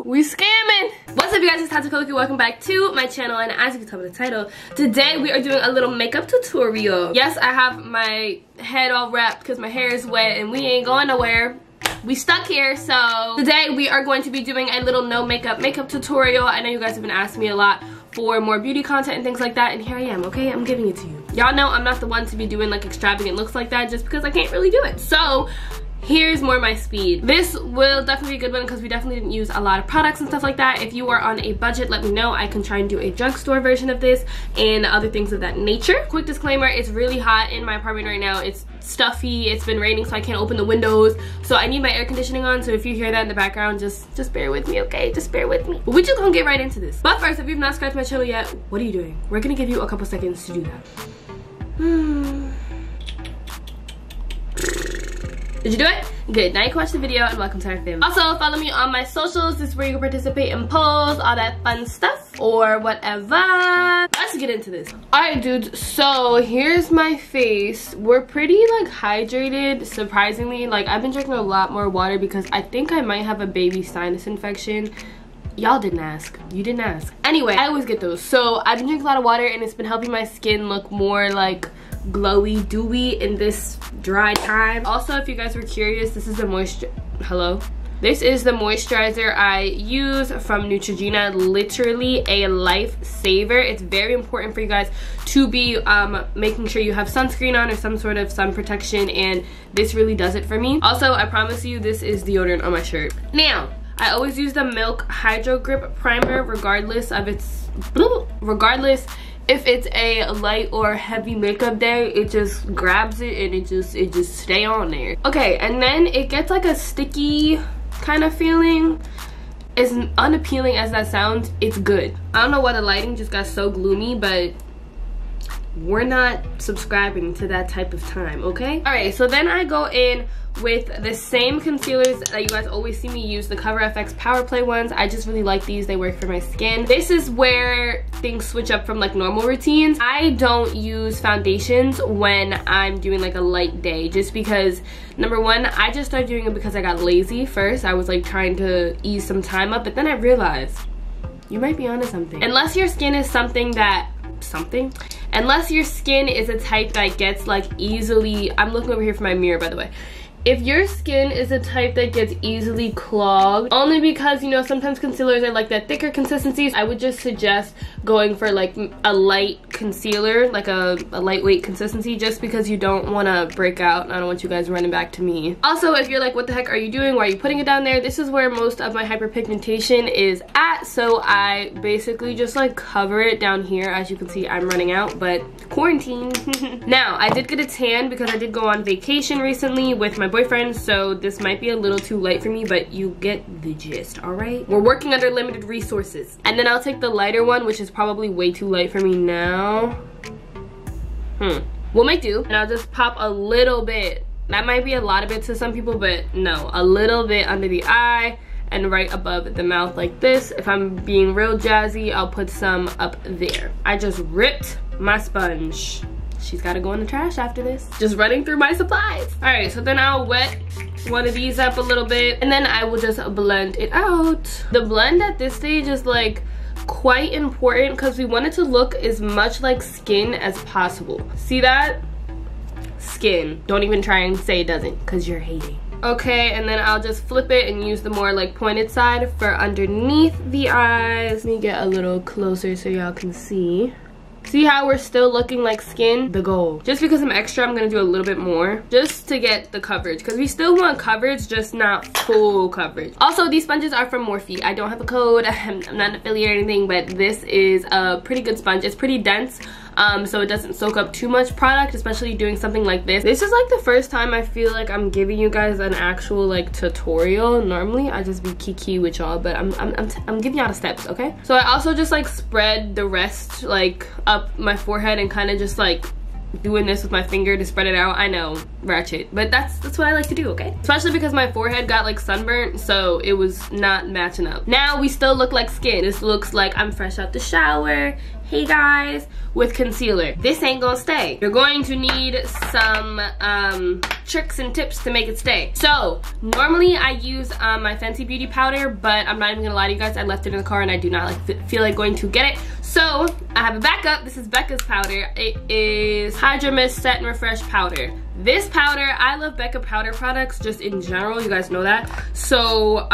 We scamming. What's up, you guys? It's tatycokley. Welcome back to my channel, and as you can tell by the title, today we are doing a little makeup tutorial. Yes, I have my head all wrapped because my hair is wet and we ain't going nowhere. We stuck here. So today we are going to be doing a little no makeup tutorial. I know you guys have been asking me a lot for more beauty content and things like that, and here I am. Okay, I'm giving it to you. Y'all know I'm not the one to be doing like extravagant looks like that just because I can't really do it. So here's more my speed. This will definitely be a good one because we definitely didn't use a lot of products and stuff like that. If you are on a budget, let me know. I can try and do a drugstore version of this and other things of that nature. Quick disclaimer, it's really hot in my apartment right now. It's stuffy, it's been raining, so I can't open the windows, so I need my air conditioning on. So if you hear that in the background, just bear with me, okay? Just bear with me. But we're just gonna get right into this. But first, if you've not subscribed to my channel yet, what are you doing? We're gonna give you a couple seconds to do that. Did you do it? Good. Now you can watch the video, and welcome to our family. Also, follow me on my socials. This is where you can participate in polls, all that fun stuff, or whatever. Let's get into this. Alright, dudes, so here's my face. We're pretty like hydrated, surprisingly. Like, I've been drinking a lot more water because I think I might have a baby sinus infection. Y'all didn't ask. You didn't ask. Anyway, I always get those. So I've been drinking a lot of water, and it's been helping my skin look more like glowy, dewy in this dry time. Also, if you guys were curious, this is the This is the moisturizer I use from Neutrogena. Literally a lifesaver. It's very important for you guys to be making sure you have sunscreen on or some sort of sun protection, and this really does it for me. Also, I promise you, this is deodorant on my shirt. Now, I always use the Milk Hydro Grip Primer regardless if it's a light or heavy makeup day. It just grabs it and it just stay on there. Okay, and then it gets like a sticky kind of feeling. As unappealing as that sounds, it's good. I don't know why the lighting just got so gloomy, but we're not subscribing to that type of time, okay? All right, so then I go in with the same concealers that you guys always see me use, the Cover FX Power Play ones. I just really like these. They work for my skin. This is where things switch up from like normal routines. I don't use foundations when I'm doing like a light day, just because, number one, I just started doing it because I got lazy first. I was like trying to ease some time up, but then I realized you might be onto something. Unless your skin is unless your skin is a type that gets like easily, I'm looking over here for my mirror, by the way. If your skin is a type that gets easily clogged, only because, you know, sometimes concealers are like that thicker consistencies, I would just suggest going for like a light concealer, like a lightweight consistency, just because you don't want to break out, and I don't want you guys running back to me. Also, if you're like, what the heck are you doing? Why are you putting it down there? This is where most of my hyperpigmentation is at, so I basically just like cover it down here. As you can see, I'm running out, but quarantine. Now, I did get a tan because I did go on vacation recently with my boyfriend, so this might be a little too light for me, but you get the gist. All right, we're working under limited resources. And then I'll take the lighter one, which is probably way too light for me now. We'll make do, and I'll just pop a little bit. That might be a lot of it to some people, but no, a little bit under the eye and right above the mouth like this. If I'm being real jazzy, I'll put some up there. I just ripped my sponge. She's got to go in the trash after this. Just running through my supplies. All right, so then I'll wet one of these up a little bit, and then I will just blend it out. The blend at this stage is like quite important because we want it to look as much like skin as possible. See that? Skin. Don't even try and say it doesn't, because you're hating. Okay, and then I'll just flip it and use the more like pointed side for underneath the eyes. Let me get a little closer so y'all can see. See how we're still looking like skin? The goal. Just because I'm extra, I'm gonna do a little bit more just to get the coverage, because we still want coverage, just not full coverage. Also, these sponges are from Morphe. I don't have a code. I'm not an affiliate or anything, but this is a pretty good sponge. It's pretty dense, so it doesn't soak up too much product, especially doing something like this. This is like the first time I feel like I'm giving you guys an actual like tutorial. Normally I just be kiki with y'all, but I'm giving y'all the steps, okay? So I also just like spread the rest like up my forehead and kind of just like doing this with my finger to spread it out. I know, ratchet, but that's what I like to do, okay? Especially because my forehead got like sunburnt, so it was not matching up. Now we still look like skin. This looks like I'm fresh out the shower. Hey guys, with concealer. This ain't gonna stay. You're going to need some tricks and tips to make it stay. So normally I use my Fenty Beauty powder, but I'm not even gonna lie to you guys, I left it in the car and I do not feel like going to get it. So I have a backup. This is Becca's powder. It is Hydra Mist Set and Refresh powder. This powder, I love Becca powder products just in general, you guys know that. So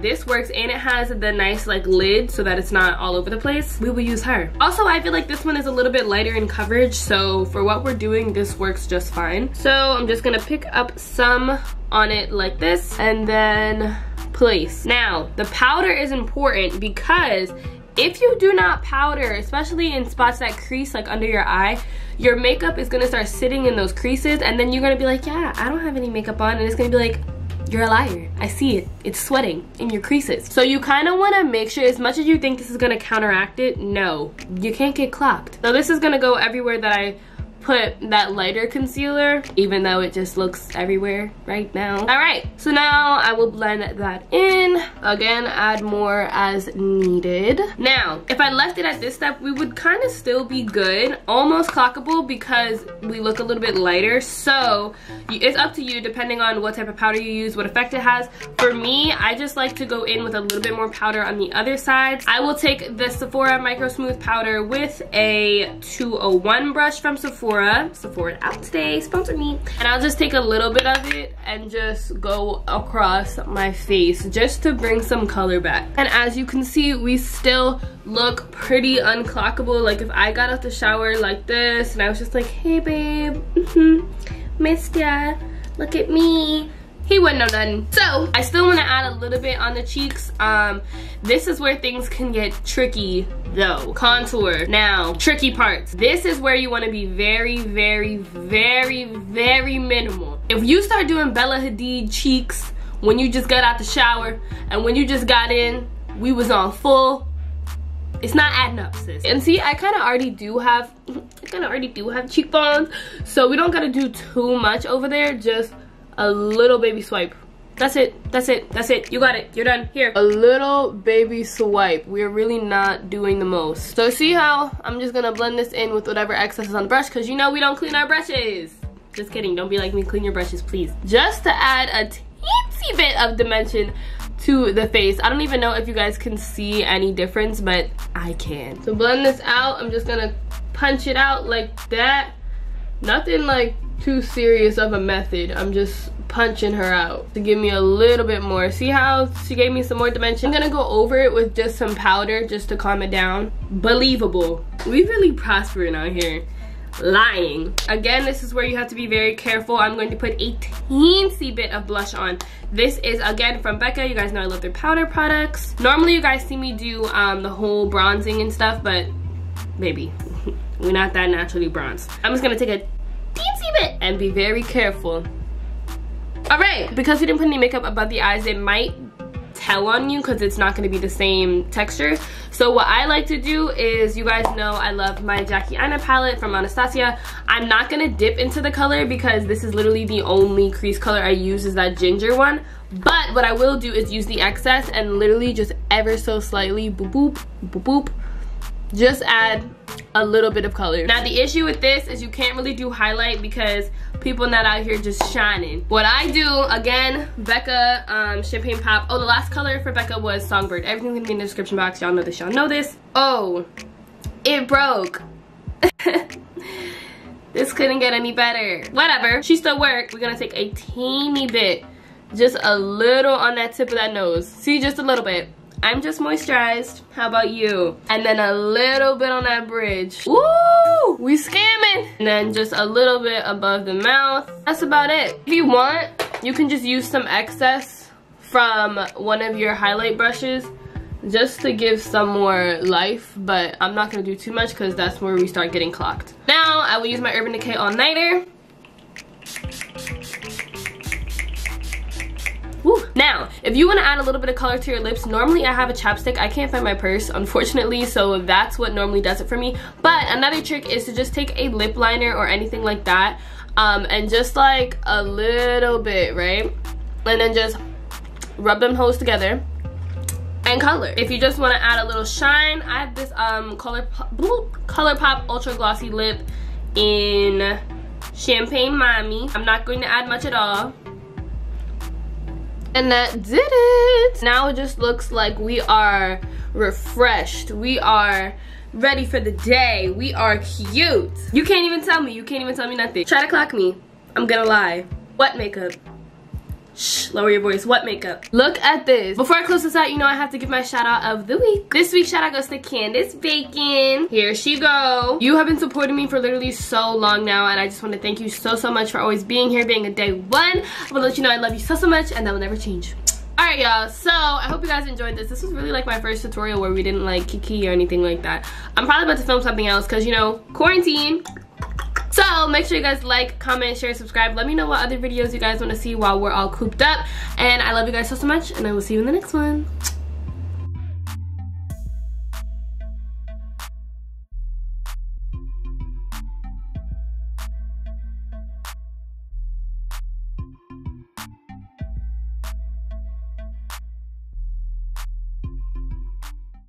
this works, and it has the nice like lid so that it's not all over the place. We will use her. Also, I feel like this one is a little bit lighter in coverage, so for what we're doing, this works just fine. So I'm just gonna pick up some on it like this and then place. Now, the powder is important because if you do not powder, especially in spots that crease like under your eye, your makeup is gonna start sitting in those creases, and then you're gonna be like, yeah, I don't have any makeup on, and it's gonna be like, you're a liar. I see it. It's sweating in your creases. So you kind of want to make sure, as much as you think this is going to counteract it, no, you can't get clocked. So this is going to go everywhere that I put that lighter concealer, even though it just looks everywhere right now. All right, so now I will blend that in. Again, add more as needed. Now, if I left it at this step, we would kind of still be good, almost clockable, because we look a little bit lighter. So it's up to you depending on what type of powder you use, what effect it has. For me, I just like to go in with a little bit more powder on the other side. I will take the Sephora Micro Smooth powder with a 201 brush from Sephora out today, sponsor me. And I'll just take a little bit of it and just go across my face just to bring some color back. And as you can see, we still look pretty unclockable. Like if I got out the shower like this and I was just like, hey babe, missed ya, look at me, he wouldn't know nothing. So I still want to add a little bit on the cheeks. This is where things can get tricky though. Contour. Now, tricky parts. This is where you want to be very, very, very, very minimal. If you start doing Bella Hadid cheeks when you just got out the shower and when you just got in, we was on full, it's not adding up, sis. And see, I kind of already do have cheekbones, so we don't gotta do too much over there. Just a little baby swipe. That's it, that's it, that's it. You got it, you're done. Here, a little baby swipe. We're really not doing the most. So see how I'm just gonna blend this in with whatever excess is on the brush, because you know we don't clean our brushes. Just kidding, don't be like me, clean your brushes, please. Just to add a teensy bit of dimension to the face. I don't even know if you guys can see any difference, but I can. To blend this out, I'm just gonna punch it out like that. Nothing like too serious of a method. I'm just punching her out to give me a little bit more. See how she gave me some more dimension? I'm gonna go over it with just some powder just to calm it down. Believable. We really prospering out here. Lying. Again, this is where you have to be very careful. I'm going to put a teensy bit of blush on. This is again from Becca. You guys know I love their powder products. Normally you guys see me do the whole bronzing and stuff, but baby, we're not that naturally bronzed. I'm just gonna take a teensy bit and be very careful. All right, because we didn't put any makeup above the eyes, it might tell on you because it's not going to be the same texture. So what I like to do is, you guys know I love my Jackie Aina palette from Anastasia. I'm not going to dip into the color because this is literally the only crease color I use is that ginger one. But what I will do is use the excess and literally just ever so slightly, boop boop, boop boop, just add a little bit of color. Now the issue with this is you can't really do highlight because people not out here just shining. What I do, again, Becca Champagne Pop. Oh, the last color for Becca was Songbird. Everything's gonna be in the description box. Y'all know this, y'all know this. Oh, it broke. This couldn't get any better. Whatever, she still worked. We're gonna take a teeny bit, just a little on that tip of that nose. See, just a little bit. I'm just moisturized. How about you? And then a little bit on that bridge. Woo! We scamming. And then just a little bit above the mouth. That's about it. If you want, you can just use some excess from one of your highlight brushes just to give some more life, but I'm not gonna do too much because that's where we start getting clocked. Now, I will use my Urban Decay All Nighter. Woo. Now, if you want to add a little bit of color to your lips, normally I have a chapstick. I can't find my purse, unfortunately, so that's what normally does it for me. But another trick is to just take a lip liner or anything like that, and just like a little bit, right? And then just rub them holes together and color. If you just want to add a little shine, I have this ColourPop Ultra Glossy Lip in Champagne Mommy. I'm not going to add much at all. And that did it. Now it just looks like we are refreshed. We are ready for the day. We are cute. You can't even tell me. You can't even tell me nothing. Try to clock me. I'm gonna lie. What makeup? Shh, lower your voice. What makeup? Look at this. Before I close this out, you know I have to give my shout out of the week. This week's shout out goes to Candace Bacon. Here she go. You have been supporting me for literally so long now, and I just want to thank you so much for always being here, being a day one. I want to let you know I love you so much, and that will never change. Alright y'all, so I hope you guys enjoyed this. This was really like my first tutorial where we didn't like kiki or anything like that. I'm probably about to film something else because, you know, quarantine. So make sure you guys like, comment, share, subscribe. Let me know what other videos you guys want to see while we're all cooped up. And I love you guys so much, and I will see you in the next one.